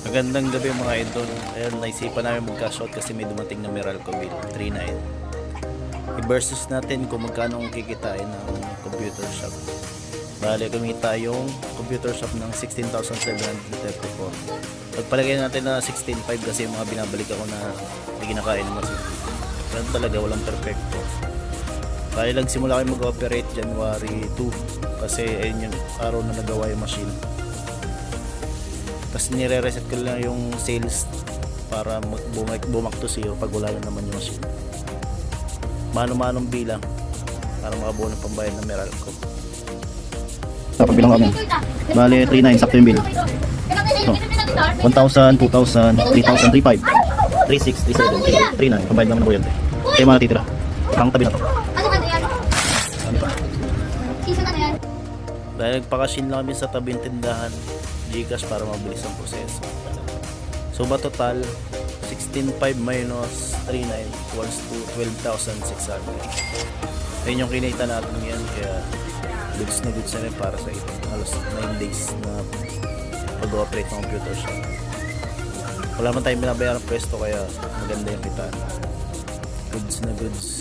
Magandang gabi mga idol. Ayan, naisipan namin mag-cash out kasi may dumating na Meralco bill 39. I-versus natin kung magkano ang kikitain ng computer shop. Bale, kumita yung computer shop ng 16,734. Pagpalagay natin na 16,500 kasi yung mga binabalik ako na hindi kinakain mo. Ganun talaga, walang perfecto. Bale, nagsimula kayo mag-operate January 2 kasi ayun yung araw na nagawa yung machine. Tapos nire-reset ko lang yung sales para bumak to zero pag wala na naman yung machine. Mano-manong bilang para makabuo ng pambayad ng Meralco. Pagbilang kami. Bale, 39 sakto yung bill. So, 1,000, 2,000, 3,000, 3,500, 3,600, 3,700, 3,900. Pambayad naman ng kuryente. Kaya mga natitira. Ang tabi na to. Ano pa? Dahil nagpakasin lang kami sa tabing tindahan Gcash para mabilis ang proseso. So ba total 16,500 minus 3,900 equals to 12,600. Ayun yung kinita natin yan, kaya goods na rin para sa ito. Halos 9 days na pag-operate ng computer shop. Wala man tayong binabayarang pwesto kaya maganda yung kita. Goods na goods.